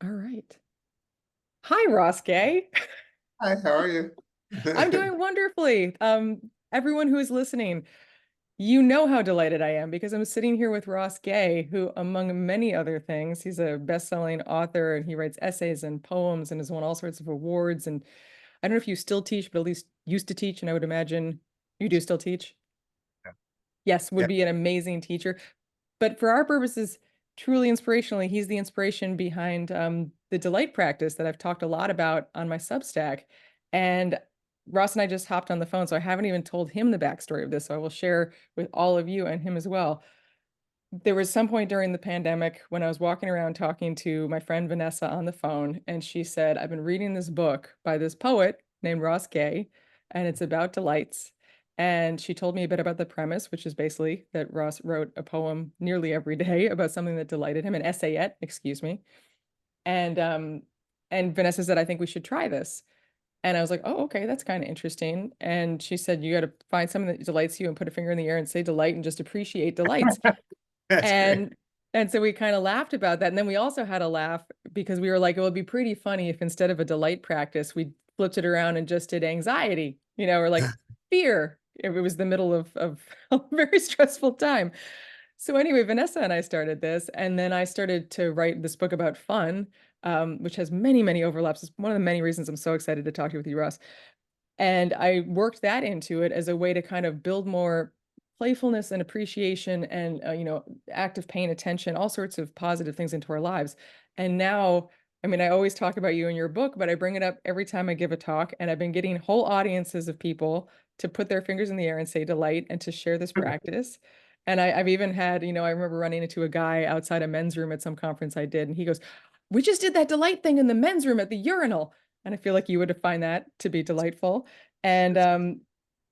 All right. Hi, Ross Gay. Hi, how are you? I'm doing wonderfully. Everyone who is listening, you know how delighted I am because I'm sitting here with Ross Gay, who, among many other things, he's a best-selling author and he writes essays and poems and has won all sorts of awards. And I don't know if you still teach, but at least used to teach, and I would imagine you do still teach. Yes, would Yeah. be an amazing teacher. But for our purposes, truly inspirationally, he's the inspiration behind the delight practice that I've talked a lot about on my Substack. And Ross and I just hopped on the phone, so I haven't even told him the backstory of this. So I will share with all of you and him as well. There was some point during the pandemic when I was walking around talking to my friend Vanessa on the phone, and she said, I've been reading this book by this poet named Ross Gay, and it's about delights. And she told me a bit about the premise, which is basically that Ross wrote a poem nearly every day about something that delighted him, an essayette, excuse me. And Vanessa said, I think we should try this. And I was like, oh, okay, that's kind of interesting. And she said, you got to find something that delights you and put a finger in the air and say delight and just appreciate delights. That's great. And and so we kind of laughed about that. And then we also had a laugh because we were like, it would be pretty funny if instead of a delight practice, we flipped it around and just did anxiety, or like fear. If it was the middle of a very stressful time. So anyway, Vanessa and I started this, and then I started to write this book about fun, which has many, many overlaps. It's one of the many reasons I'm so excited to talk to you with you, Russ. And I worked that into it as a way to kind of build more playfulness and appreciation and, active paying attention, all sorts of positive things into our lives. And now, I mean, I always talk about you in your book, but I bring it up every time I give a talk. And I've been getting whole audiences of people to put their fingers in the air and say delight and to share this practice. And I've even had, I remember running into a guy outside a men's room at some conference I did, and he goes, we just did that delight thing in the men's room at the urinal. And I feel like you would find that to be delightful. And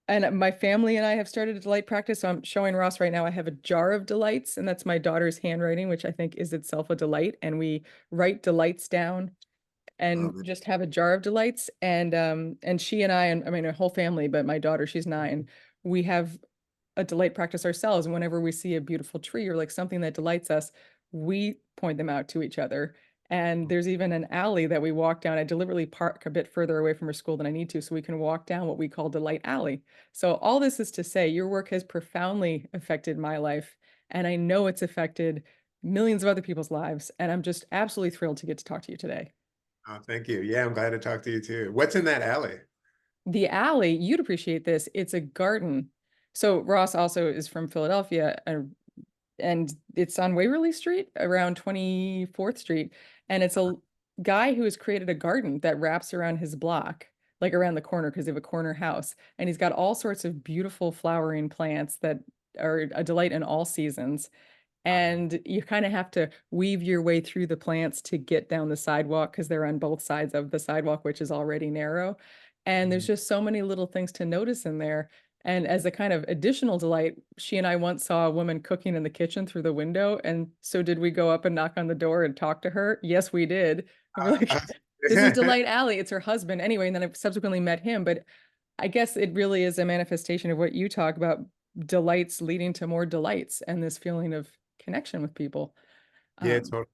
That's my family and I have started a delight practice. So I'm showing Ross right now. I have a jar of delights, and that's my daughter's handwriting, which I think is itself a delight. And we write delights down and love it. just have a jar of delights. And she and I mean, a whole family, but my daughter, she's 9. We have a delight practice ourselves. And whenever we see a beautiful tree or like something that delights us, we point them out to each other. And there's even an alley that we walk down. I deliberately park a bit further away from her school than I need to, so we can walk down what we call Delight Alley. So all this is to say, your work has profoundly affected my life, and I know it's affected millions of other people's lives. And I'm just absolutely thrilled to get to talk to you today. Oh, thank you. Yeah, I'm glad to talk to you too. What's in that alley? The alley, you'd appreciate this. It's a garden. So Ross also is from Philadelphia, and it's on Waverly Street around 24th Street. And it's a guy who has created a garden that wraps around his block, like around the corner, because they have a corner house. And he's got all sorts of beautiful flowering plants that are a delight in all seasons. And you kind of have to weave your way through the plants to get down the sidewalk because they're on both sides of the sidewalk, which is already narrow. And there's Mhm. just so many little things to notice in there. And as a kind of additional delight, she and I once saw a woman cooking in the kitchen through the window. And so did we go up and knock on the door and talk to her? Yes, we did. And we're like, this is Delight Alley. It's her husband. Anyway, and then I subsequently met him. But I guess it really is a manifestation of what you talk about, delights leading to more delights and this feeling of connection with people. Yeah, Um, totally.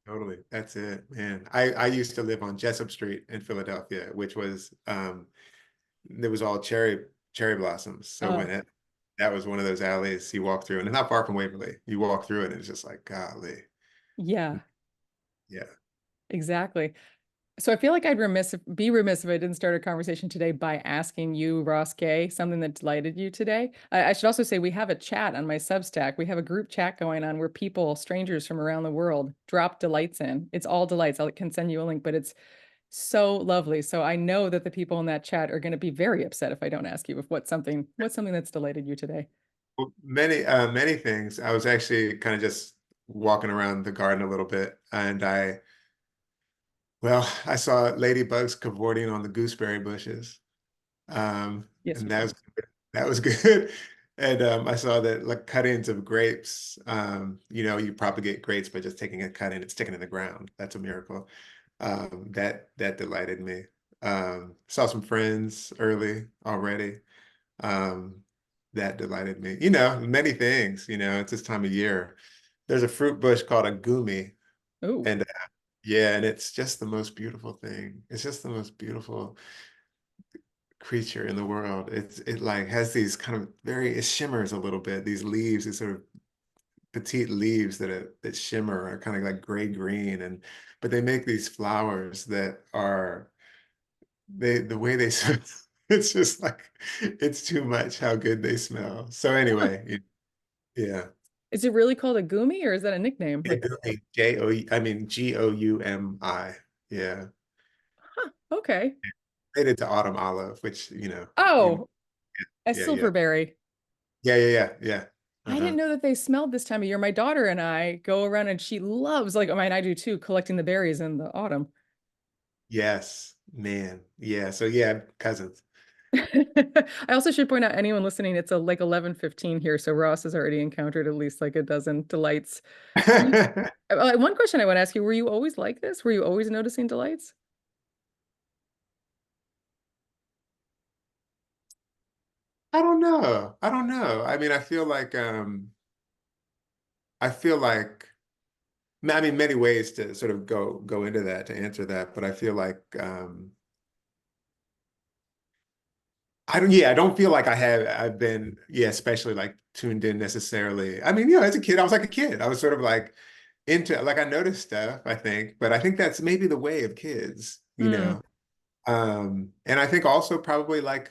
Totally. That's it, man. I used to live on Jessup Street in Philadelphia, which was there was all cherry blossoms. So oh, that was one of those alleys you walk through, and it's not far from Waverly. You walk through it, and it's just like, golly. yeah, Yeah. exactly. So I feel like be remiss if I didn't start a conversation today by asking you, Ross Gay, something that delighted you today. I should also say we have a chat on my Substack. We have a group chat going on where people, strangers from around the world, drop delights in. It's all delights. I can send you a link, but it's so lovely. So I know that the people in that chat are going to be very upset if I don't ask you if what's something that's delighted you today. Well, many things. I was actually kind of just walking around the garden a little bit, and I saw ladybugs cavorting on the gooseberry bushes, Yes, and we do. that was good. And I saw that like cuttings of grapes. You propagate grapes by just taking a cutting and sticking it in the ground. That's a miracle. That delighted me. Saw some friends early already. Um, that delighted me. Many things. It's this time of year. There's a fruit bush called a gumi, Oh, and Yeah, and it's just the most beautiful thing. It's just the most beautiful creature in the world. It like has these kind of very, it shimmers a little bit. These leaves, these sort of petite leaves that shimmer are kind of like gray green, and but they make these flowers that are the way they smell, it's just like it's too much how good they smell. So Huh. anyway, yeah. Is it really called a gumi or is that a nickname? Like, I mean Gumi. Yeah. huh, okay. Related to autumn olive, which Oh, a yeah. silverberry. Yeah. I didn't Uh-huh. know that they smelled this time of year. My daughter and I go around and she loves, like, I mean, I do too, collecting the berries in the autumn. Yes, man. Yeah. So yeah, cousins. I also should point out anyone listening, it's like 11:15 here, so Ross has already encountered at least like a dozen delights. You- One question I want to ask you, were you always like this? Were you always noticing delights? I don't know. I don't know. I mean, I feel like I mean many ways to sort of go into that to answer that, but I feel like I don't feel like I've been, yeah, especially like tuned in necessarily. I mean, as a kid, I was like a kid. I was sort of like into like I noticed stuff, I think, but I think that's maybe the way of kids. Hmm. And I think also probably like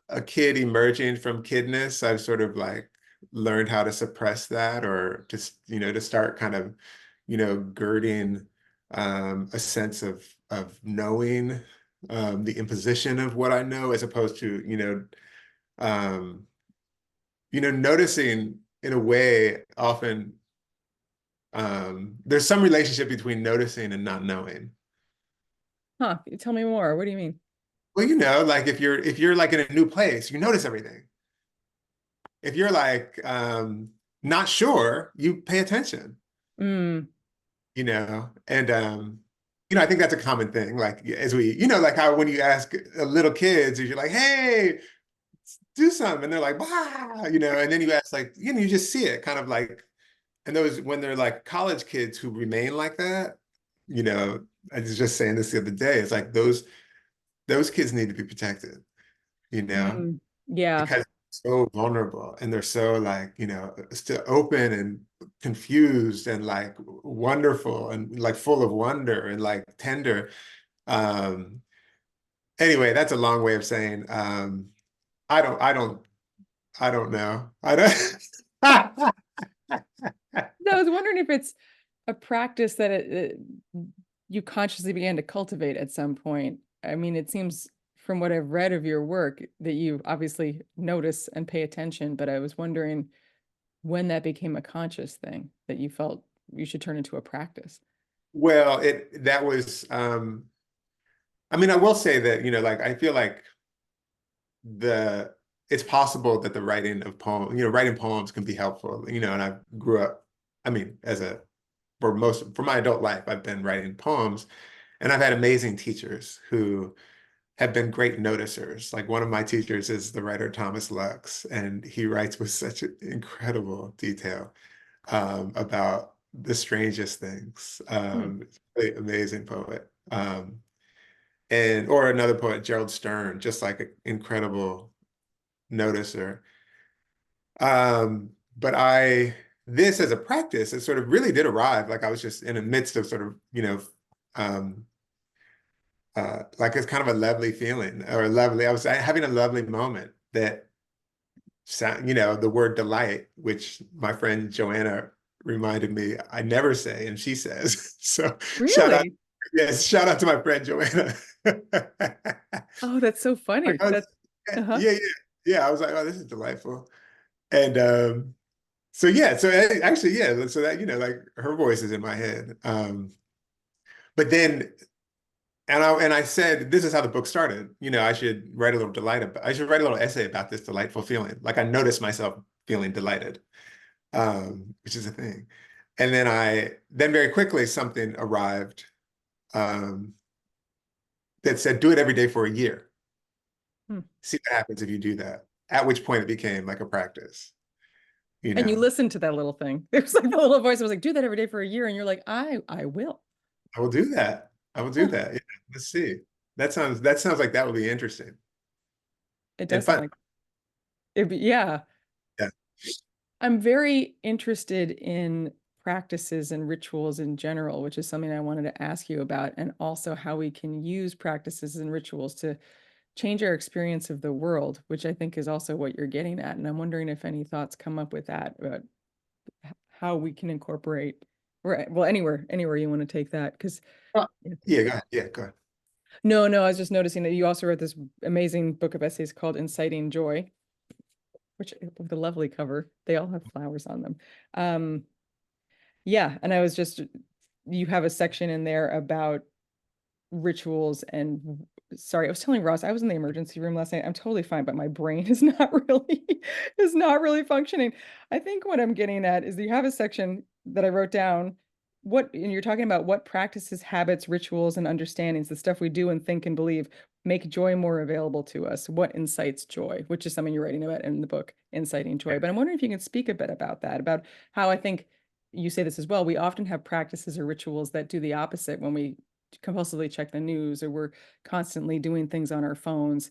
a kid emerging from kidness, I've sort of like learned how to suppress that or just, to start kind of, girding a sense of knowing the imposition of what I know as opposed to, um, noticing in a way often there's some relationship between noticing and not knowing. Huh. Tell me more. What do you mean? Well, like if you're like in a new place, you notice everything. If you're like not sure, you pay attention, Mm, and I think that's a common thing. Like as we, like how when you ask little kids, you're like, "Hey, do something," and they're like, "Bah," and then you ask like, you just see it kind of like, and those when they're like college kids who remain like that, you know, I was just saying this the other day. It's like those kids need to be protected, you know. mm, yeah. because they're so vulnerable and they're so like, still open and confused and like wonderful and like full of wonder and like tender. Um, anyway, that's a long way of saying I don't I don't I don't know. I don't No, I was wondering if it's a practice that you consciously began to cultivate at some point. I mean, it seems from what I've read of your work that you obviously notice and pay attention, but I was wondering when that became a conscious thing that you felt you should turn into a practice. well, it that was I mean, I will say that, like I feel like the it's possible that the writing poems can be helpful, and I grew up, I mean, for my adult life, I've been writing poems, and I've had amazing teachers who have been great noticers. Like one of my teachers is the writer Thomas Lux, and he writes with such incredible detail about the strangest things. Hmm. It's a really amazing poet. And or another poet, Gerald Stern, just like an incredible noticer. But this as a practice, it sort of really did arrive. Like I was just in the midst of sort of, um, like it's kind of a lovely feeling or I was having a lovely moment that sound, the word delight, which my friend Joanna reminded me I never say, and she says. So shout out, Really? yes, shout out to my friend Joanna. Oh, that's so Like, funny. That's uh-huh. yeah. I was like, oh, this is delightful. And so yeah, so actually, yeah, so that like her voice is in my head. But then and I said, this is how the book started. I should write a little I should write a little essay about this delightful feeling. Like I noticed myself feeling delighted, which is a thing. And then very quickly something arrived um, that said, do it every day for a year. Hmm. See what happens if you do that. At which point it became like a practice, you And you know. listened to that little thing. It was like the little voice that was like, do that every day for a year. And you're like, I will. I will do that. I will do Huh. that. Yeah, let's see. That sounds like that would be interesting It and does sound fun. like yeah. Yeah. I'm very interested in practices and rituals in general, which is something I wanted to ask you about, and also how we can use practices and rituals to change our experience of the world, which I think is also what you're getting at. And I'm wondering if any thoughts come up with that about how we can incorporate, right? Well, anywhere you want to take that, because Oh, yeah, go ahead. Yeah, go ahead. no, I was just noticing that you also wrote this amazing book of essays called Inciting Joy, which with a lovely cover. They all have flowers on them. Um, Yeah, and I was just you have a section in there about rituals and sorry, I was telling Ross I was in the emergency room last night. I'm totally fine, but my brain is not really is not really functioning. I think what I'm getting at is you have a section that I wrote down and you're talking about what practices, habits, rituals, and understandings, the stuff we do and think and believe, make joy more available to us. What incites joy, which is something you're writing about in the book, Inciting Joy. But I'm wondering if you can speak a bit about that, about how I think you say this as well. We often have practices or rituals that do the opposite when we compulsively check the news or we're constantly doing things on our phones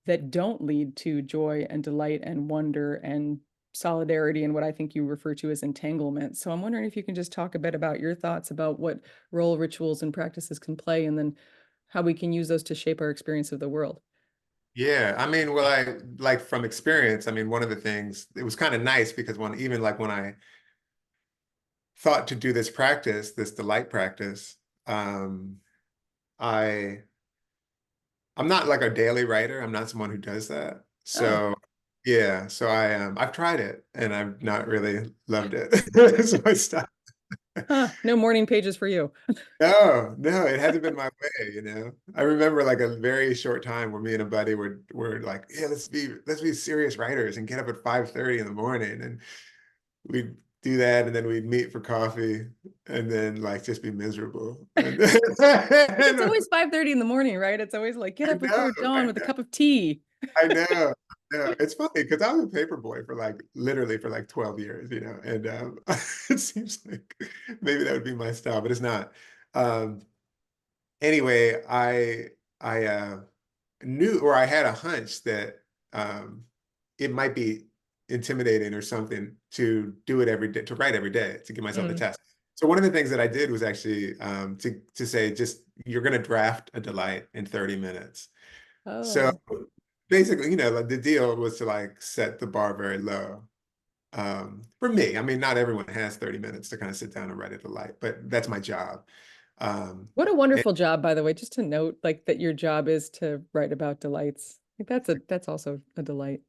that don't lead to joy and delight and wonder and solidarity and what I think you refer to as entanglement. So I'm wondering if you can just talk a bit about your thoughts about what role rituals and practices can play and then how we can use those to shape our experience of the world. Yeah, I mean, well, I like from experience, I mean, one of the things, it was kind of nice because when I thought to do this practice, this delight practice, um, I I'm not like a daily writer. I'm not someone who does that. Oh, So yeah, so I've tried it and I've not really loved it. So I stopped. huh. No morning pages for you. No, no, it hasn't been my way. I remember like a very short time where me and a buddy were like, yeah, let's be serious writers and get up at 5:30 in the morning. And we'd do that and then we'd meet for coffee and then like just be miserable. And, It's and always 5:30 in the morning, right? It's always like get I up know, before dawn I with a know. cup of tea. I know. Yeah, it's funny because I was a paper boy for like literally for like 12 years, and it seems like maybe that would be my style, but it's not. Um, anyway, I knew or I had a hunch that um, it might be intimidating or something to do it every day, to write every day, to give myself the Mm. test. So one of the things that I did was actually to say just you're going to draft a delight in 30 minutes. So Oh, basically, like the deal was to like set the bar very low. For me, I mean, not everyone has 30 minutes to kind of sit down and write a delight, but that's my job. what a And wonderful job, by the way. Just to note, like that your job is to write about delights. Like that's also a delight.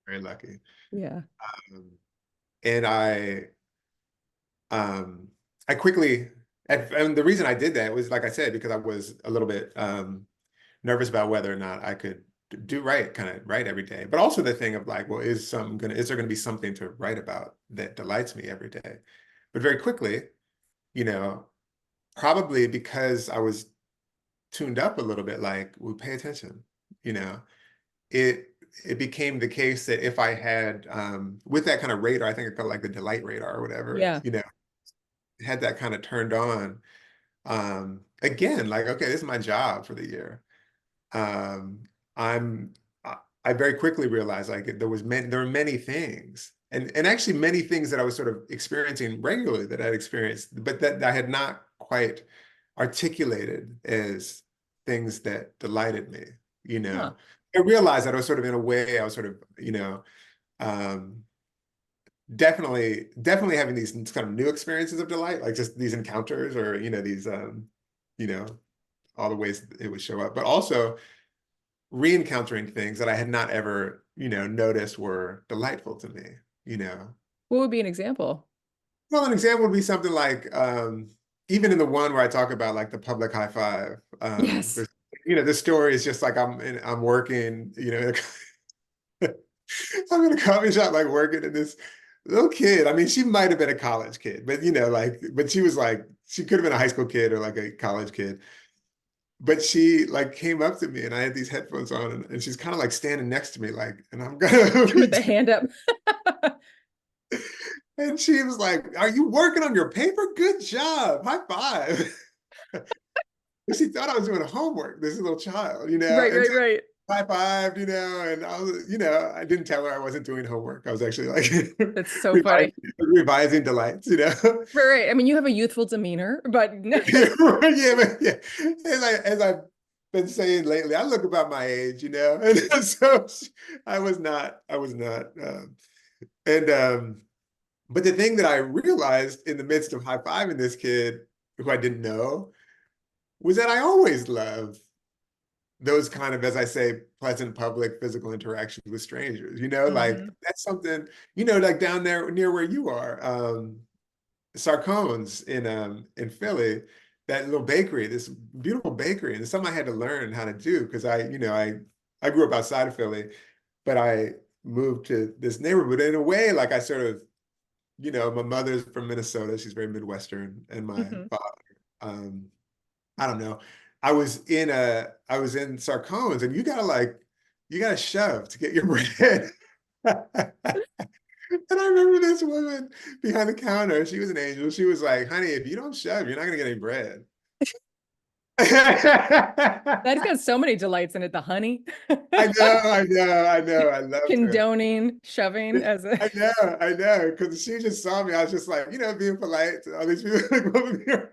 very lucky. Yeah. Um, and um, I quickly, and the reason I did that was, like I said, because I was a little bit nervous about whether or not I could kind of write every day. But also the thing of like, well, is there gonna be something to write about that delights me every day? But very quickly, you know, probably because I was tuned up a little bit, like, we pay attention, you know, it it became the case that if I had with that kind of radar, I think it called like the delight radar or whatever, Yeah. had that kind of turned on. Again, like, okay, this is my job for the year. Um, I'm I very quickly realized like there were many things and actually many things that I was sort of experiencing regularly that I'd experienced, but that I had not quite articulated as things that delighted me, you Huh. know. I realized that I was sort of in a way, I was sort of, um, definitely having these kind of new experiences of delight, like just these encounters or, these, you know, all the ways it would show up, but also re-encountering things that I had not ever, noticed were delightful to me, you know. What would be an example? Well, an example would be something like, even in the one where I talk about like the public high five, Yes. the story is just like I'm working, I'm in a coffee shop, like working, and this little kid. I mean, she might have been a college kid, but but she was like, she could have been a high school kid or like a college kid. But she like came up to me and I had these headphones on and she's kind of like standing next to me, like, and I'm gonna With be, the hand up. and she was like, "Are you working on your paper? Good job. High five." She thought I was doing homework, this little child, you know, Right, and right, so right. high-fived, you know, and I was, you know, I didn't tell her I wasn't doing homework. I was actually like That's so revising, funny. revising delights, you know. Right, right. I mean, you have a youthful demeanor, but Yeah, yeah. As I've been saying lately, I look about my age, you know, and so I was not. And but the thing that I realized in the midst of high-fiving this kid who I didn't know was that I always love those kind of, as I say, pleasant public physical interactions with strangers, you know, like Mhm. that's something, you know, like down there near where you are, Sarcone's in Philly, that little bakery, this beautiful bakery, and it's something I had to learn how to do because I grew up outside of Philly, but I moved to this neighborhood in a way like I sort of, you know, my mother's from Minnesota, she's very Midwestern, and my Mhm. father, um, I don't know. I was in Sarcone's, and you gotta shove to get your bread. And I remember this woman behind the counter. She was an angel. She was like, "Honey, if you don't shove, you're not gonna get any bread." That's got so many delights in it, the honey. I know. I loved her. Condoning shoving as a I know, because she just saw me. I was just like, you know, being polite to all these people. Like, "Woman,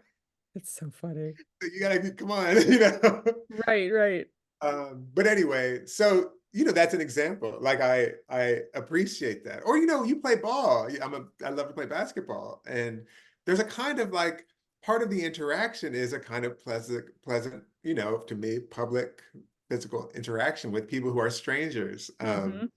It's so funny. you gotta come on, you know." Right, right. But anyway, so you know that's an example. Like I appreciate that. Or you know, you play ball. I love to play basketball, and there's a kind of like part of the interaction is a kind of pleasant, you know, to me, public physical interaction with people who are strangers. Mhm.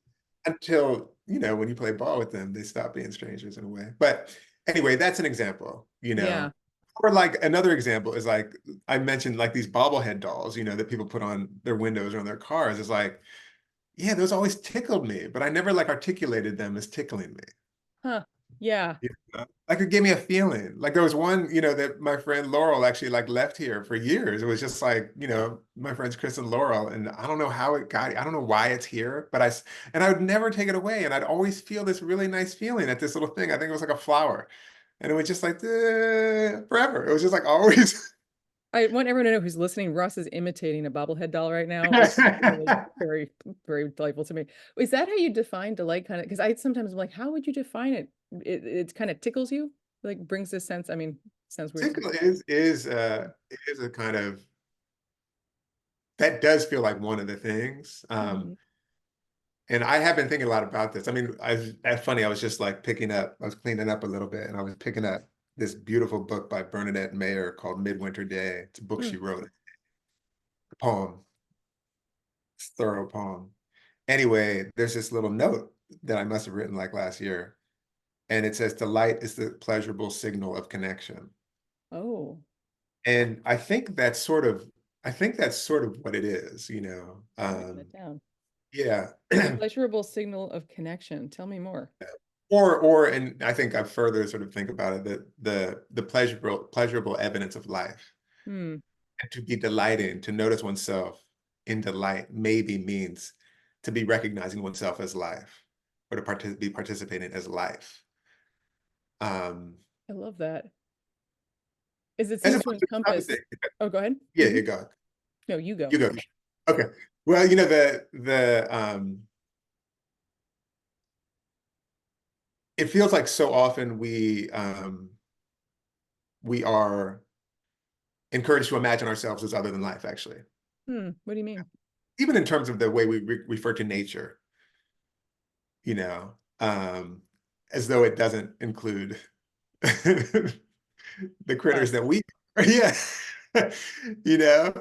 Until you know, when you play ball with them, they stop being strangers in a way. But anyway, that's an example. You Yeah. know, or like another example is like I mentioned like these bobblehead dolls, you know, that people put on their windows or on their cars. It's like, yeah, those always tickled me, but I never like articulated them as tickling me. Huh. Yeah. You know? Like it gave me a feeling. Like there was one, you know, that my friend Laurel actually like left here for years. It was just like, you know, my friends Chris and Laurel, and I don't know how it got, I don't know why it's here, but and I would never take it away. And I'd always feel this really nice feeling at this little thing. I think it was like a flower. And it was just like forever. It was just like always. I want everyone to know who's listening, Russ is imitating a bobblehead doll right now, which is really very, very delightful to me. Is that how you define delight kind of? Because I sometimes am like, how would you define it? It kind of tickles you, like brings this sense. I mean, sounds weird to Tickle say. is a kind of that does feel like one of the things. Mhm. And I have been thinking a lot about this. I mean, that's funny. I was just like I was cleaning up a little bit, and I was picking up this beautiful book by Bernadette Mayer called Midwinter Day. It's a book Hmm. she wrote, a poem, thorough poem. Anyway, there's this little note that I must have written like last year, and it says, "Delight is the pleasurable signal of connection." Oh, And I think that's sort of what it is, you know. I'm writing it down. Yeah. The pleasurable signal of connection. Tell me more. And I think I further sort of think about it that the pleasurable evidence of life, Hmm. and to be delighting, to notice oneself in delight maybe means to be recognizing oneself as life, or to be participating as life. Um, I love that. Is it as seems to opposed to this other encompass. thing. Oh, go ahead. Yeah, Mhm. you go. No, you go. You go. Okay. Well, you know, it feels like so often we are encouraged to imagine ourselves as other than life, actually. Hmm. What do you mean? Even in terms of the way we refer to nature, you know, as though it doesn't include the critters Us. that we, yeah, you know,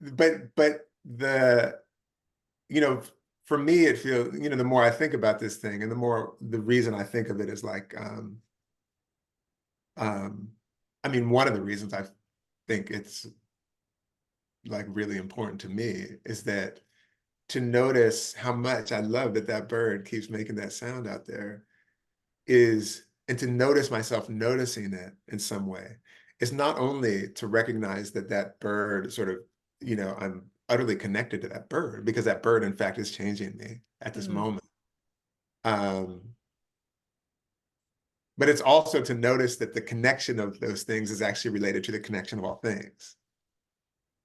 but you know, for me, it feels, you know, the more I think about this thing, and the reason I think of it is like, um, I mean, one of the reasons I think it's like really important to me is that to notice how much I love that that bird keeps making that sound out there and to notice myself noticing it in some way is not only to recognize that that bird sort of, you know, I'm utterly connected to that bird because that bird, in fact, is changing me at this Hmm. moment. Um, but it's also to notice that the connection of those things is actually related to the connection of all things.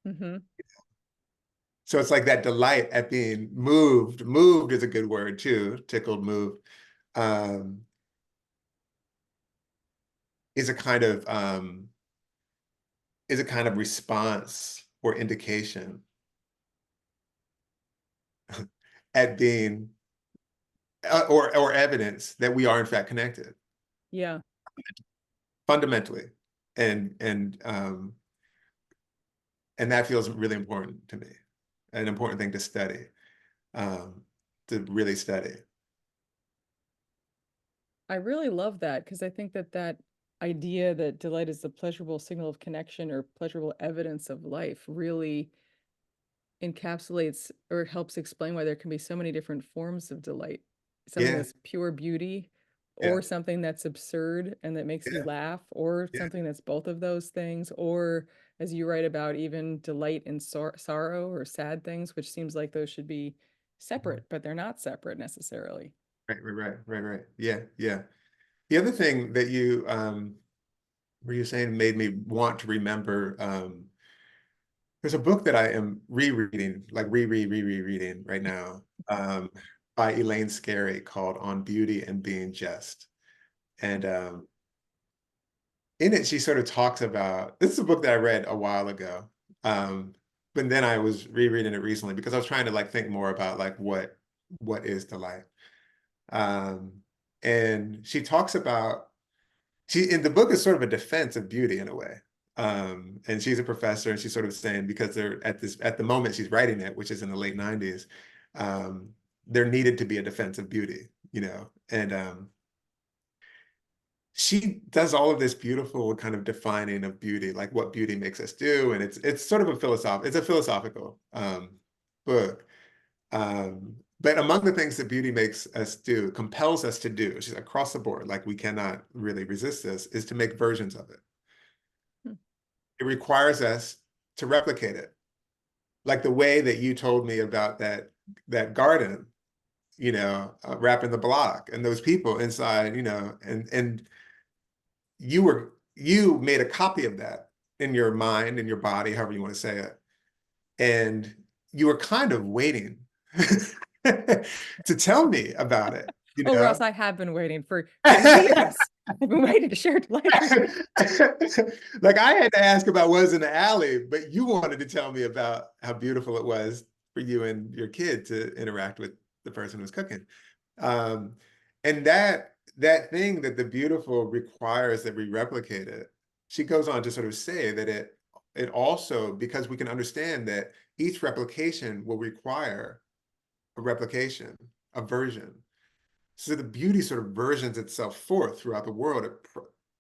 Mm-hmm. So it's like that delight at being moved. Moved is a good word too, tickled, moved, um, is a kind of response or indication at being or evidence that we are in fact connected Yeah. fundamentally, and and that feels really important to me, an important thing to study, um, to really study. I really love that because I think that that idea that delight is the pleasurable signal of connection or pleasurable evidence of life really encapsulates or helps explain why there can be so many different forms of delight. Something Yeah, that's pure beauty, yeah, or something that's absurd and that makes you yeah, laugh, or yeah. something that's both of those things, or as you write about, even delight in sorrow or sad things, which seems like those should be Mhm. separate, but they're not separate necessarily. Right. Yeah, yeah. The other thing that you were you saying made me want to remember, there's a book that I am rereading, like rereading right now, by Elaine Scarry called On Beauty and Being Just. And in it, she sort of talks about, this is a book that I read a while ago. Um, but then I was rereading it recently because I was trying to like think more about like what is delight. Um, and she talks about, she in the book is sort of a defense of beauty in a way. And she's a professor, and she's sort of saying because they're at the moment she's writing it, which is in the late 90s, um, there needed to be a defense of beauty, you know. And she does all of this beautiful kind of defining of beauty, like what beauty makes us do, and it's sort of it's a philosophical book. But among the things that beauty makes us do, compels us to do, she's across the board, like we cannot really resist this, is to make versions of it. Hmm. It requires us to replicate it. Like the way that you told me about that garden, you know, wrapping the block and those people inside, you know, and you made a copy of that in your mind, in your body, however you want to say it. And you were kind of waiting to tell me about it, you Oh, Ross, know? I have been waiting for years. I've been waiting to share delight with you. Like I had to ask about what was in the alley, but you wanted to tell me about how beautiful it was for you and your kid to interact with the person who's cooking. Um, and that thing that the beautiful requires that we replicate it. She goes on to sort of say that it also, because we can understand that each replication will require a replication, a version. So the beauty sort of versions itself forth throughout the world. It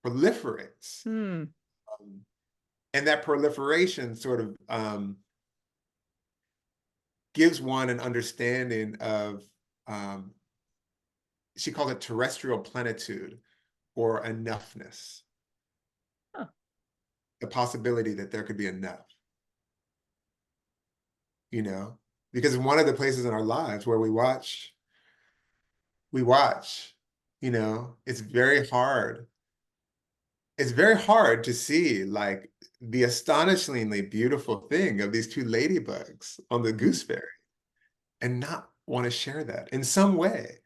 proliferates. Hmm. Um, and that proliferation sort of gives one an understanding of, um, she called it terrestrial plenitude or enoughness, Huh. the possibility that there could be enough, you know? Because one of the places in our lives where we watch, you know, it's very hard to see like the astonishingly beautiful thing of these two ladybugs on the gooseberry and not want to share that in some way,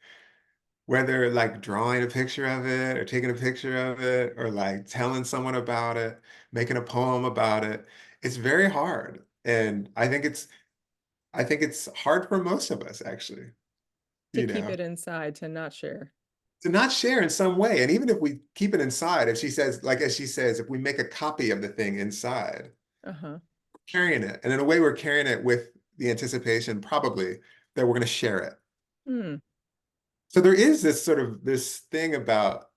whether like drawing a picture of it or taking a picture of it or like telling someone about it, making a poem about it. It's very hard. And I think it's hard for most of us actually, To you keep know, it inside, to not share. to not share in some way. And even if we keep it inside, if she says, like as she says, if we make a copy of the thing inside, Uh-huh. carrying it. And in a way, we're carrying it with the anticipation, probably, that we're going to share it. Hmm. So there is this sort of this thing about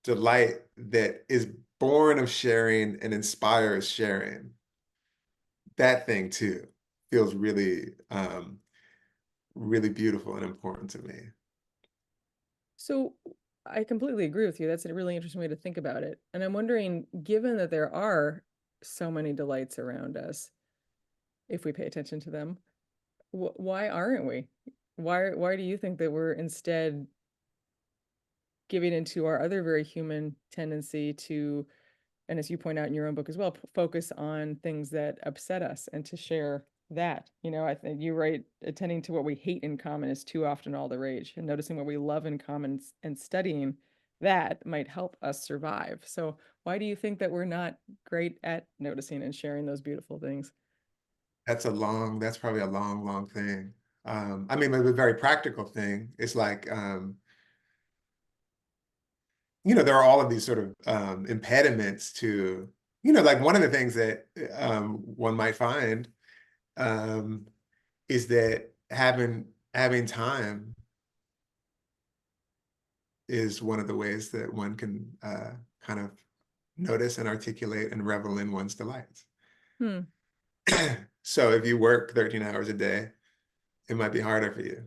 delight that is born of sharing and inspires sharing. That thing too feels really, really beautiful and important to me. So I completely agree with you. That's a really interesting way to think about it. And I'm wondering, given that there are so many delights around us, if we pay attention to them, why aren't we? Why do you think that we're instead giving into our other very human tendency to, and as you point out in your own book as well, focus on things that upset us and to share that. I think you write, attending to what we hate in common is too often all the rage, and noticing what we love in common and studying that might help us survive. So why do you think that we're not great at noticing and sharing those beautiful things? That's probably a long, long thing. I mean, a very practical thing. It's like, there are all of these sort of impediments to, like one of the things that one might find um, is that having time is one of the ways that one can kind of notice and articulate and revel in one's delights. Hmm. So if you work 13 hours a day, it might be harder for you,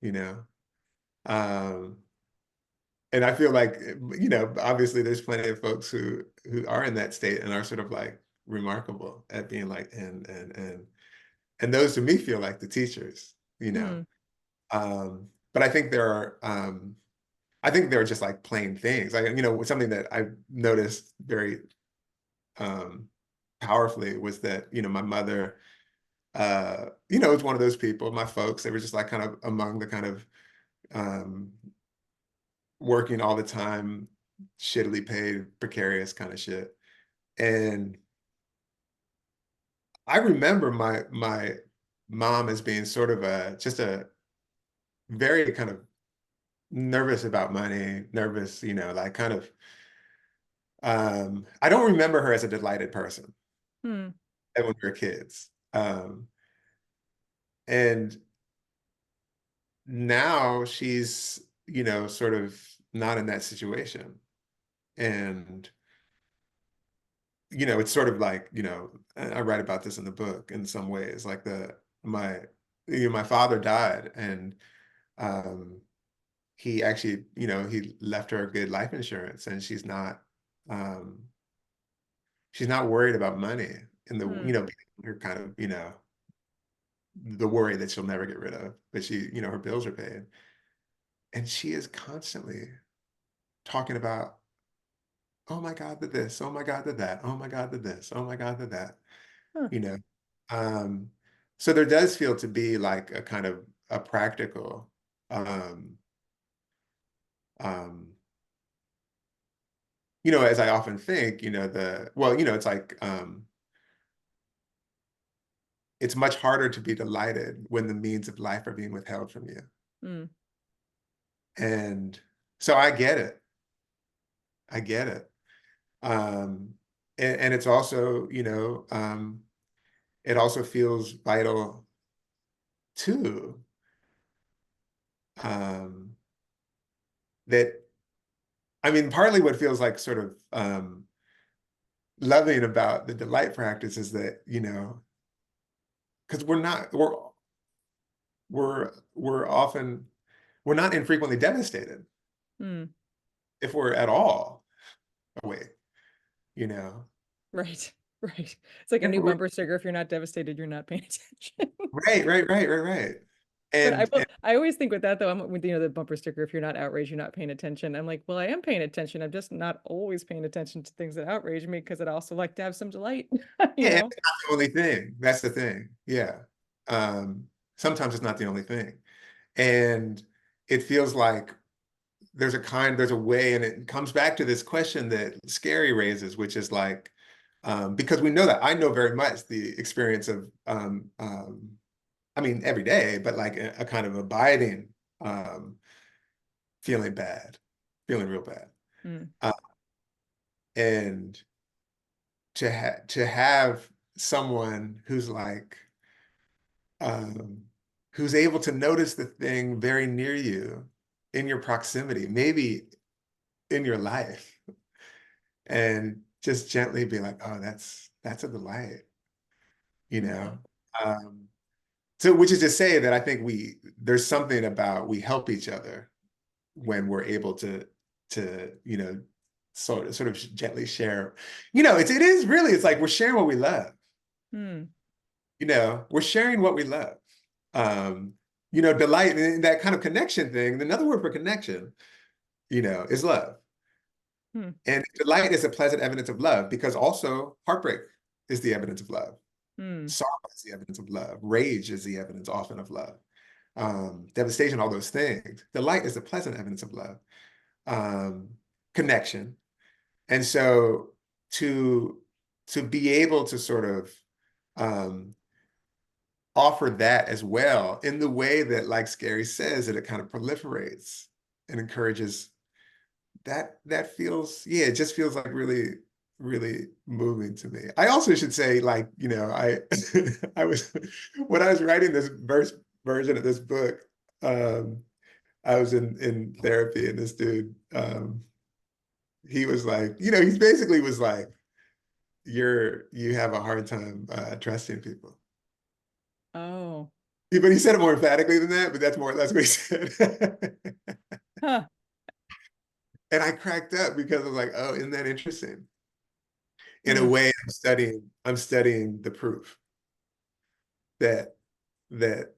you know? Um, and I feel like, obviously there's plenty of folks who are in that state and are sort of like remarkable at being like, and those to me feel like the teachers, you know? Hmm. But I think there are just like plain things. Like, something that I noticed very um, powerfully was that, my mother, was one of those people, my folks, they were just like kind of among the kind of um, working all the time, shittily paid, precarious kind of shit. And I remember my mom as being sort of just a very kind of nervous about money, nervous, like kind of I don't remember her as a delighted person Hmm. when we were kids. And now she's, sort of not in that situation. And, it's sort of like, I write about this in the book in some ways, like my, my father died and um, he actually, he left her a good life insurance and um, she's not worried about money in the, Hmm. her kind of, the worry that she'll never get rid of, but she, her bills are paid. And she is constantly talking about, oh my God, did this, oh my God, did that, oh my God, did this, oh my God, did that, Huh. you know. Um, so there does feel to be like a kind of a practical, um, um, as I often think, it's like it's much harder to be delighted when the means of life are being withheld from you. Hmm. And so I get it. I get it. Um, and it's also, it also feels vital too, um, that, I mean, partly what feels like sort of loving about the delight practice is that, because we're often, we're not infrequently devastated Hmm. if we're at all awake, you know. Right. Right. It's like a If new we're, bumper sticker. If you're not devastated, you're not paying attention. right. But I And, will, I always think with that though, I'm with, the bumper sticker, if you're not outraged, you're not paying attention. I'm like, well, I am paying attention. I'm just not always paying attention to things that outrage me because I'd also like to have some delight, you yeah, know? it's not the only thing. That's the thing. Yeah. Um, Sometimes it's not the only thing. And it feels like there's a way, and it comes back to this question that Scary raises, which is like, because we know that I know very much the experience of, I mean, every day, but like a kind of abiding um, feeling bad, feeling real bad. Mm. Uh, and to have someone who's like, um, who's able to notice the thing very near you in your proximity, maybe in your life, and just gently be like, oh, that's a delight, you Yeah. know? So which is to say that I think there's something about we help each other when we're able to, sort of gently share. It is really, it's like we're sharing what we love, Hmm. we're sharing what we love. Um, Delight and that kind of connection thing, another word for connection is love. Hmm. And delight is a pleasant evidence of love because also heartbreak is the evidence of love. Hmm. Sorrow is the evidence of love. Rage is the evidence often of love. Devastation, all those things. Delight is the pleasant evidence of love. Um, Connection. And so to be able to sort of um, offer that as well in the way that, like Scary says, that it kind of proliferates and encourages that feels, yeah, it just feels like really, really moving to me. I also should say, like, I I was when I was writing this version of this book, um, I was in therapy and this dude, he was like, he basically was like, you have a hard time trusting people. Oh. But he said it more emphatically than that, but that's more or less what he said. Huh. And I cracked up because I was like, oh, isn't that interesting? In a Hmm. way, I'm studying the proof that that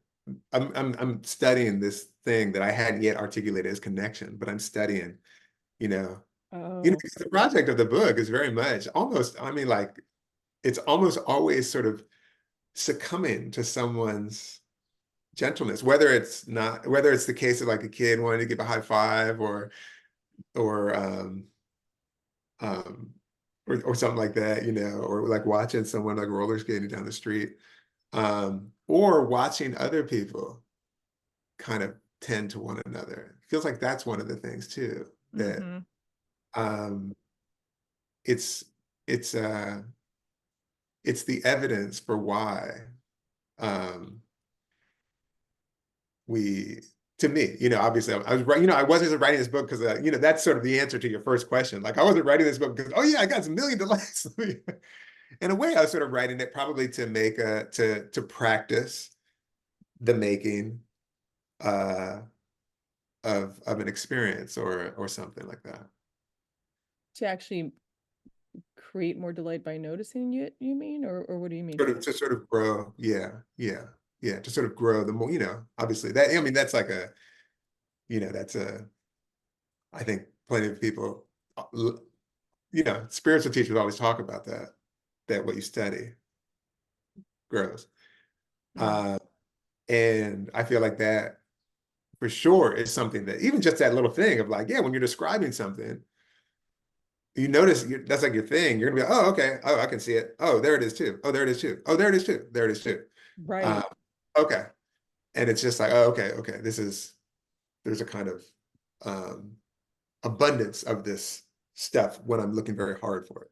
I'm studying this thing that I hadn't yet articulated as connection, but I'm studying, you know, Oh. because the project of the book is very much almost, I mean, like it's almost always sort of succumbing to someone's gentleness, whether it's the case of like a kid wanting to give a high five or um or something like that, or like watching someone like roller skating down the street, or watching other people kind of tend to one another. It feels like that's one of the things too, that Mm-hmm. um it's it's uh it's the evidence for why um we to me, obviously I was right, I wasn't just writing this book because that's sort of the answer to your first question. Like I wasn't writing this book because, oh yeah, I got some million delights. In a way, I was sort of writing it probably to make to practice the making uh of an experience or something like that. To actually create more delight by noticing it, you mean? Or what do you mean? To sort of grow, yeah, yeah, yeah, to sort of grow the more, obviously that, I mean, that's like that's I think plenty of people, spiritual teachers always talk about that what you study grows. Mm. Uh, and I feel like that for sure is something that even just that little thing of like, yeah, when you're describing something, you notice that's like your thing. You're gonna be like, oh, okay. Oh, I can see it. Oh, there it is too. Oh, there it is too. Oh, there it is too. There it is too. Uh, Right. okay. And it's just like, oh, okay, okay. There's a kind of um, abundance of this stuff when I'm looking very hard for it.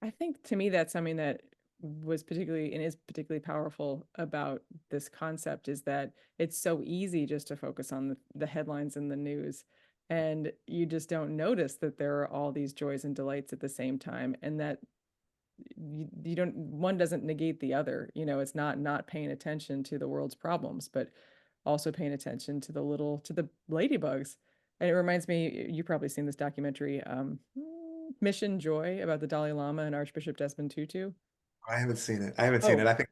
I think to me that's something that was particularly and is particularly powerful about this concept is that it's so easy just to focus on the headlines in the news, and you just don't notice that there are all these joys and delights at the same time, and that you don't, one doesn't negate the other. It's not paying attention to the world's problems, but also paying attention to the ladybugs. And it reminds me, you probably seen this documentary, Mission Joy, about the Dalai Lama and Archbishop Desmond Tutu. I haven't seen it. I haven't seen it. Oh, I think,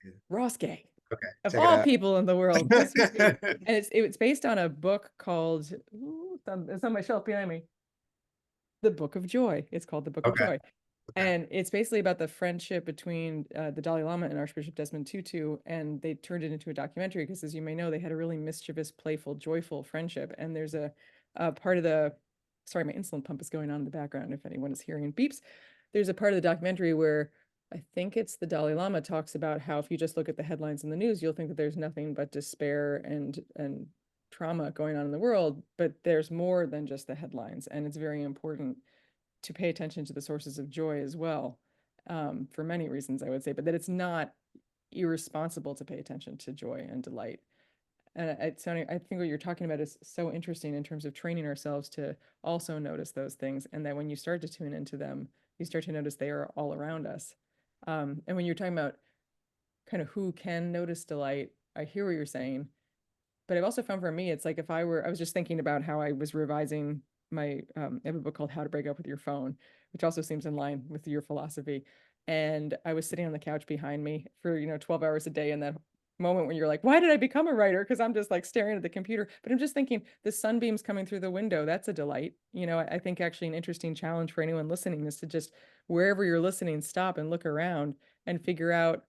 yeah. Ross Gay, Okay, of check it all out. people in the world, this movie, and it's based on a book called, it's on my shelf behind me, The Book of Joy. It's called The Book of Okay, Joy. okay, And it's basically about the friendship between the Dalai Lama and Archbishop Desmond Tutu. And they turned it into a documentary because, as you may know, they had a really mischievous, playful, joyful friendship. And there's a part of sorry, my insulin pump is going on in the background if anyone is hearing beeps. There's a part of the documentary where I think it's the Dalai Lama talks about how if you just look at the headlines in the news, you'll think that there's nothing but despair and trauma going on in the world. But there's more than just the headlines. And it's very important to pay attention to the sources of joy as well, for many reasons, I would say, but that it's not irresponsible to pay attention to joy and delight. And I think what you're talking about is so interesting in terms of training ourselves to also notice those things, and that when you start to tune into them, you start to notice they are all around us. And when you're talking about kind of who can notice delight, I hear what you're saying, but I've also found for me, it's like if I was just thinking about how I was revising I have a book called How to Break Up with Your Phone, which also seems in line with your philosophy. And I was sitting on the couch behind me for, 12 hours a day in that moment when you're like, why did I become a writer? Because I'm just like staring at the computer. But I'm just thinking the sunbeams coming through the window, that's a delight. I think actually an interesting challenge for anyone listening is to just wherever you're listening, stop and look around and figure out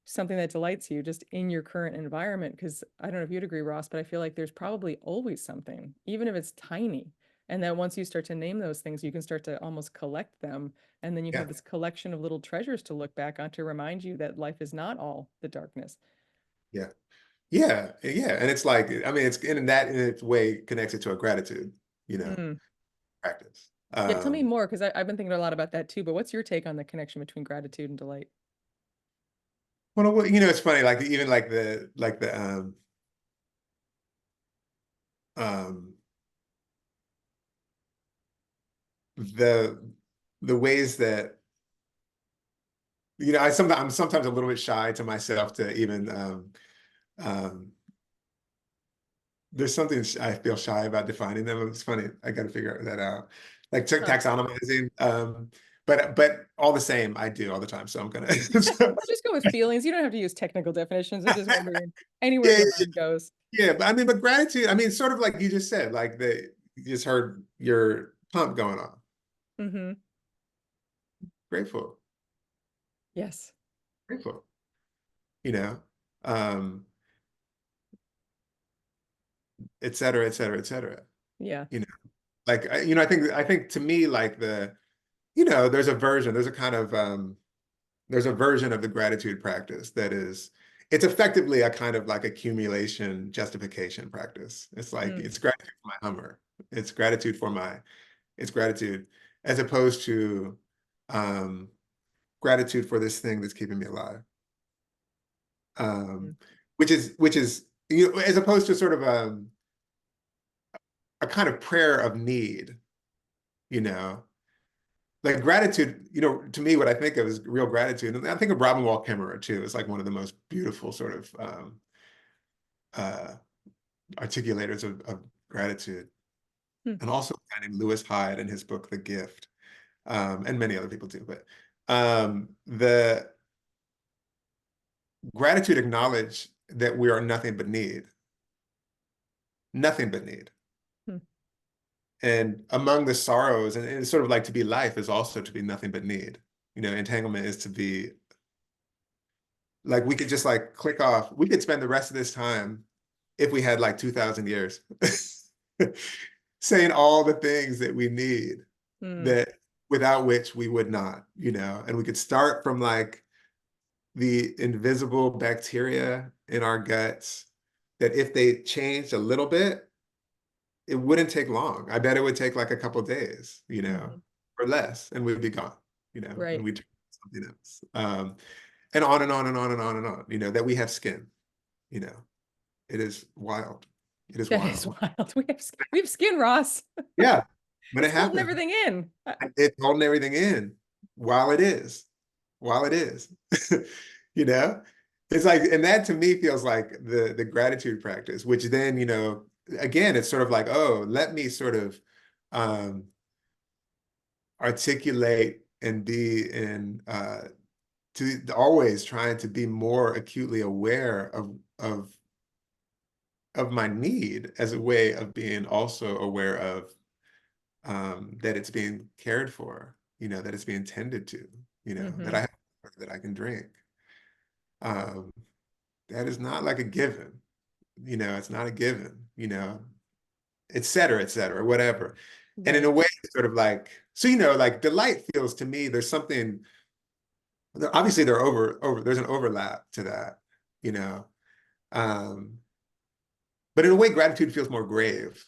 something that delights you just in your current environment. Because I don't know if you'd agree, Ross, but I feel like there's probably always something, even if it's tiny. And then once you start to name those things, you can start to almost collect them. And then you Yeah, have this collection of little treasures to look back on to remind you that life is not all the darkness. yeah, yeah. And it's like, I mean, it's in that in its way connected to a gratitude, Mm. practice. Yeah, tell me more, because I've been thinking a lot about that too. But what's your take on the connection between gratitude and delight? Well, it's funny, like even um, the the ways that I'm sometimes a little bit shy to myself to even um, there's something I feel shy about defining them. It's funny. I got to figure that out. Like Huh. taxonomizing. But all the same, I do all the time. So I'm gonna. Or just go with feelings. You don't have to use technical definitions. I'm just wondering anywhere Yeah, your mind goes. yeah. But I mean, but gratitude. I mean, sort of like you just said, like you just heard your pump going on. Mm-hmm. Grateful, Yes. grateful. You know, um, et cetera, et cetera, et cetera. Yeah. You know, like I think to me, like there's a kind of there's a version of the gratitude practice that is it's effectively a kind of like accumulation justification practice. It's like Mm. it's gratitude for my Hummer. It's gratitude for my it's gratitude as opposed to um gratitude for this thing that's keeping me alive. Mm. Um which is as opposed to sort of a kind of prayer of need, you know. Like gratitude, to me, what I think of is real gratitude. And I think of Robin Wall Kimmerer too. It's like one of the most beautiful sort of uh, articulators of gratitude. Mm. And also a guy named Lewis Hyde in his book, The Gift, and many other people too. But the gratitude acknowledge that we are nothing but need, nothing but need. Mm. And among the sorrows, and it's sort of like to be life is also to be nothing but need. Entanglement is to be like we could just like click off. We could spend the rest of this time if we had like 2,000 years saying all the things that we need Mm. that without which we would not, and we could start from like the invisible bacteria in our guts that if they changed a little bit, it wouldn't take long. I bet it would take like a couple days, Mhm. or less, and we'd be gone, and Right. we'd turn to something else. And on and on and on and on and on, that we have skin, you know, it is wild. It is That is wild. wild. We have skin, Ross. Yeah, when it It's holding happens, everything in. it's holding everything in while it is, while it is, you know, it's like, and that to me feels like the gratitude practice, which then, again, it's sort of like, oh, let me sort of um, articulate and be in to always trying to be more acutely aware of my need as a way of being also aware of that it's being cared for, that it's being tended to, that I Hmm. have that I can drink. Um, that is not like a given, it's not a given, et cetera, whatever. And in a Right. way, it's sort of like, so, like delight feels to me, there's something, obviously there's an overlap to that, you know. Um, but in a way, gratitude feels more grave.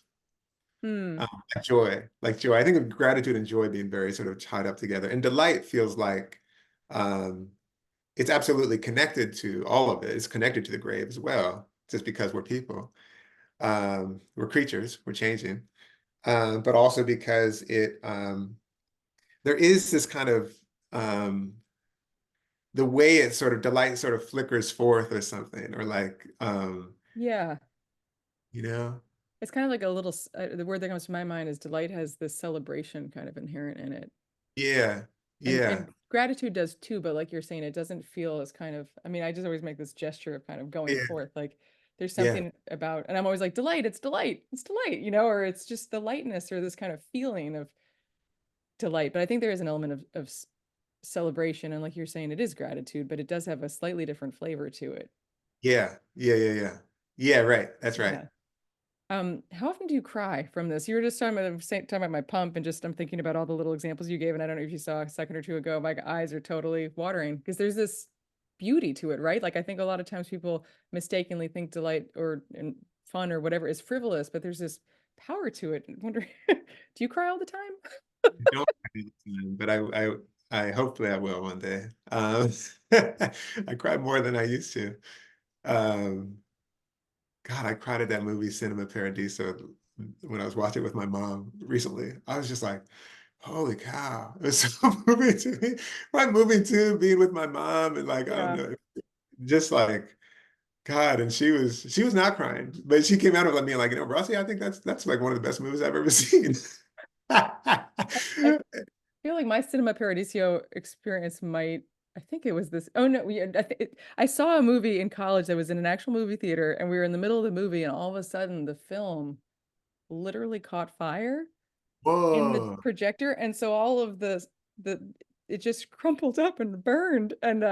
Hmm. Like joy. I think of gratitude and joy being very sort of tied up together. And delight feels like um, it's absolutely connected to all of it. It's connected to the grave as well, just because we're people. We're creatures, we're changing. But also because there is this kind of the way it sort of delight sort of flickers forth or something, or like Yeah. you know, It's kind of like a little, the word that comes to my mind is delight has this celebration kind of inherent in it. yeah, And yeah, gratitude does too, but like you're saying, it doesn't feel as kind of, I mean, I just always make this gesture of kind of going Yeah, forth. Like there's yeah, something about, and I'm always like, delight, it's delight, you know, or it's just the lightness or this kind of feeling of delight. But I think there is an element of celebration. And like you're saying, it is gratitude, but it does have a slightly different flavor to it. yeah, yeah, yeah, yeah. Yeah, right. That's right. Yeah. How often do you cry from this? You were just talking about my pump, and just I'm thinking about all the little examples you gave, and I don't know if you saw a second or two ago, my eyes are totally watering because there's this beauty to it, right? Like I think a lot of times people mistakenly think delight or and fun or whatever is frivolous, but there's this power to it. I wonder, do you cry all the time? I don't have any time, but I hopefully I will one day. I cry more than I used to. Um, God, I cried at that movie Cinema Paradiso when I was watching it with my mom recently. I was just like, holy cow. It was so moving to me. Right, moving to being with my mom and like, I don't Yeah. know, just like God. And she was not crying, but she came out of me like, Rossi, I think that's like one of the best movies I've ever seen. I feel like my Cinema Paradiso experience might, I think it was this. Oh no, I saw a movie in college that was in an actual movie theater, and we were in the middle of the movie, and all of a sudden the film literally caught fire in the Whoa. projector, and so all of the it just crumpled up and burned, and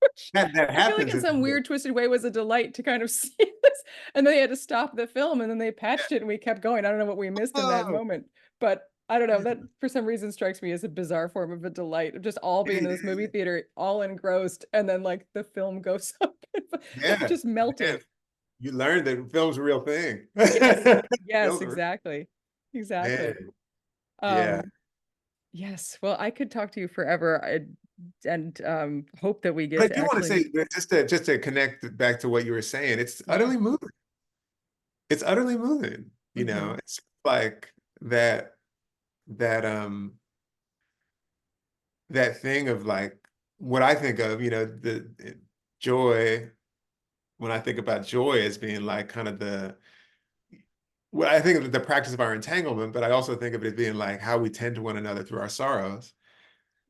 which That I feel like happens in in some weird twisted way was a delight to kind of see this, and then they had to stop the film, and then they patched it, and we kept going. I don't know what we missed in that oh, moment, but I don't know, that for some reason strikes me as a bizarre form of a delight of just all being in this movie theater, all engrossed, and then like the film goes up and yeah, just man. melted. You learned that film's a real thing. Yes. Yes, Films are exactly. Exactly. man. Yeah. Um, yes. Well, I could talk to you forever. And hope that we get But I to do want to actually. say that just to connect back to what you were saying, it's Yeah. utterly moving. It's utterly moving. Hmm. It's like that that thing of like what I think of, the joy, when I think about joy as being like kind of the well, I think of the practice of our entanglement, but I also think of it as being like how we tend to one another through our sorrows.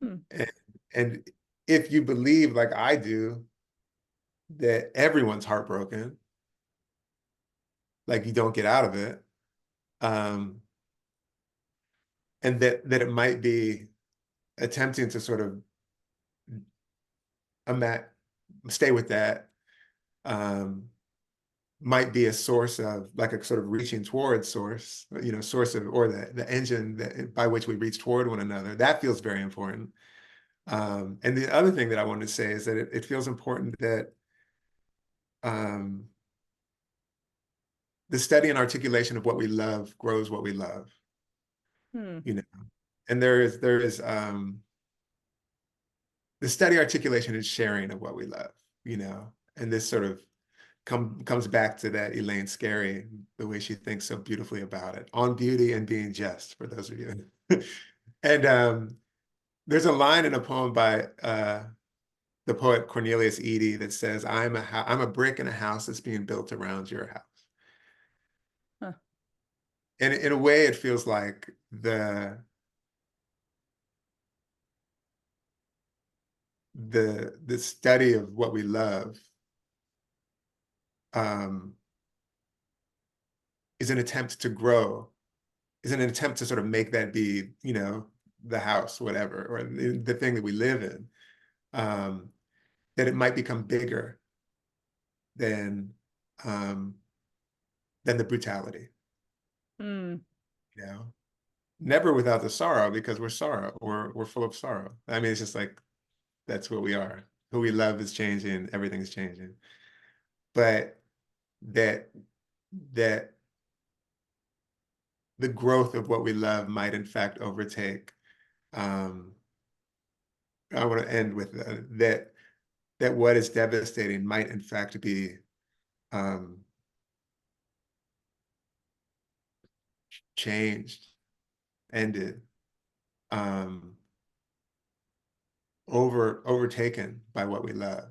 Hmm. And, and if you believe, like I do, that everyone's heartbroken, like you don't get out of it, um, and that it might be attempting to sort of ima- stay with that, um, might be a source of like a sort of reaching toward source, source of or the engine that by which we reach toward one another. That feels very important. And the other thing that I wanted to say is that it feels important that um, the study and articulation of what we love grows what we love, Hmm. you know. And there is the study, articulation, and sharing of what we love, And this sort of comes back to that Elaine Scarry, the way she thinks so beautifully about it, on beauty and being just, for those of you. And there's a line in a poem by the poet Cornelius Eady that says, I'm a brick in a house that's being built around your house. Huh. And in a way, it feels like the study of what we love um, is an attempt to grow, is an attempt to sort of make that be, the house, whatever, or the thing that we live in, um, that it might become bigger than um, than the brutality, Hmm. you know. Never without the sorrow, because we're full of sorrow. I mean, it's just like that's what we are. Who we love is changing, everything's changing. But that that the growth of what we love might in fact overtake. Um, I want to end with that what is devastating might in fact be um, changed, ended, um, overtaken by what we love.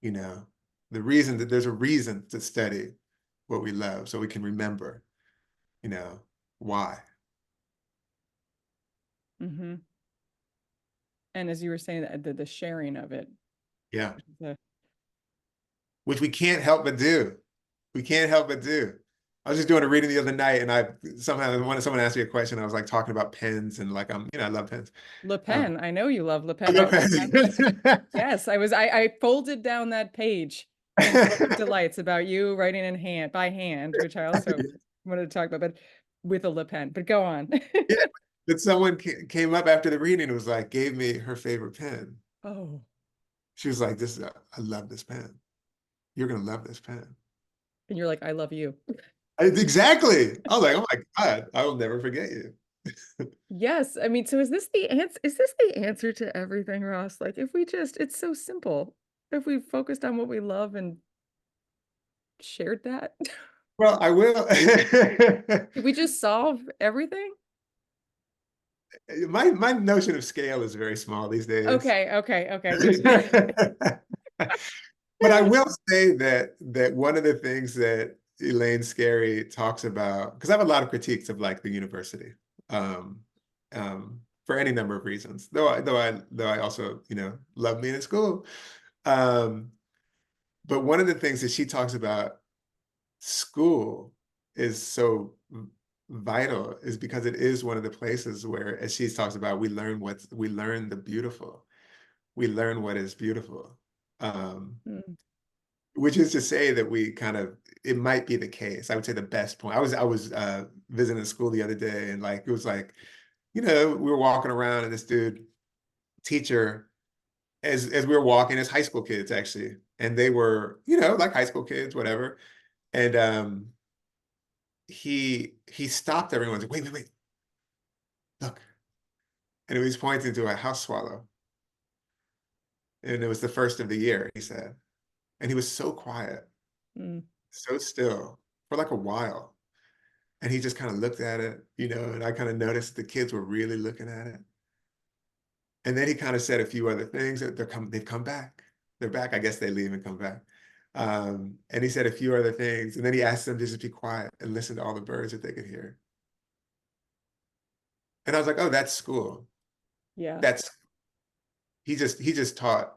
You know, there's a reason to study what we love so we can remember, you know, why. Hmm. And as you were saying, the sharing of it, Yeah. the Which we can't help but do. We can't help but do. I was just doing a reading the other night, and I somehow when someone asked me a question, I was like talking about pens, and like I love pens. Le Um, Pen. I know you love Le I Pen. love pens. Yes, I folded down that page in the Book of Delights about you writing in hand by hand, which I also wanted to talk about, but with a Le Pen. But go on. Yeah, but someone came up after the reading and was like, gave me her favorite pen. Oh, She was like, "This, I love this pen. You're gonna love this pen." and you're like, I love you. Exactly. I was like, "Oh my God, I will never forget you." Yes, I mean, so is this the answer? Is this the answer to everything, Ross? Like, if we just, it's so simple. If we focused on what we love and shared that, Well, I will. did we just solve everything? My notion of scale is very small these days. Okay, okay, okay. But I will say that one of the things that Elaine Scarry talks about, because I have a lot of critiques of like the university, um, for any number of reasons. Though I also love being in school. Um, but one of the things that she talks about school is so vital is because it is one of the places where, as she talks about, we learn the beautiful, we learn what is beautiful. Um, Mm, which is to say that we kind of, it might be the case. I would say the best point. I was visiting a school the other day, and like it was like, we were walking around, and this dude, teacher, as we were walking, as high school kids actually, and they were, like high school kids, whatever. And he stopped everyone. Like, wait, look. And he was pointing to a house swallow. And it was the first of the year, he said. And he was so quiet, mm, so still for like a while. And he just kind of looked at it, and I kind of noticed the kids were really looking at it. And then he kind of said a few other things that they've come back. They're back. I guess they leave and come back. And he said a few other things. And then he asked them to just be quiet and listen to all the birds that they could hear. And I was like, oh, that's school. yeah. That's he just taught,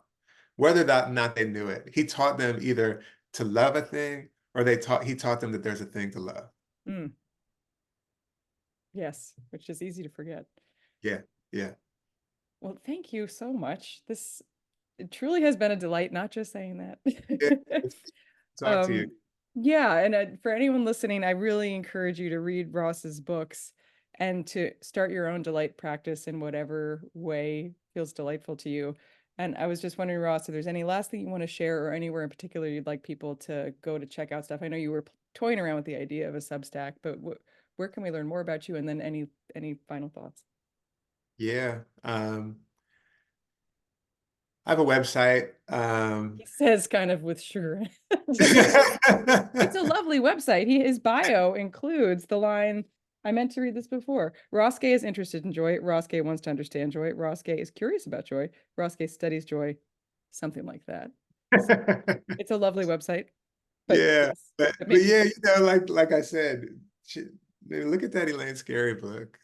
whether or not they knew it. He taught them either to love a thing, or he taught them that there's a thing to love. Mm, yes, which is easy to forget. Yeah, yeah. Well, thank you so much. This it truly has been a delight, not just saying Yeah, that. it's good to talk to you. Um, yeah, and for anyone listening, I really encourage you to read Ross's books and to start your own delight practice in whatever way feels delightful to you. And I was just wondering, Ross, if there's any last thing you want to share or anywhere in particular you'd like people to go to check out stuff. I know you were toying around with the idea of a Substack, but where can we learn more about you? And then any final thoughts? Yeah. I have a website. He says kind of with sugar. It's a lovely website. His bio includes the line, I meant to read this before. Ross Gay is interested in joy. Ross Gay wants to understand joy. Ross Gay is curious about joy. Ross Gay studies joy. Something like that. So it's a lovely website. But Yeah, yes, but but maybe yeah, like I said, look at that Elaine Scarry book.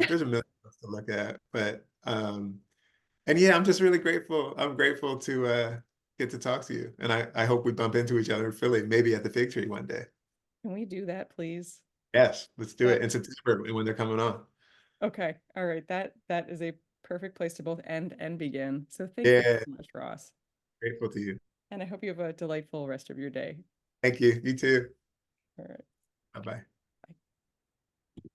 There's a million books to look at, but and yeah, I'm just really grateful. I'm grateful to get to talk to you, and I hope we bump into each other in Philly, maybe at the Fig Tree one day. can we do that, please? Yes, let's do That it in September when they're coming on. okay. All right. That is a perfect place to both end and begin. So thank you Yeah, so much, Ross. grateful to you. And I hope you have a delightful rest of your day. Thank you. You too. All right. Bye bye.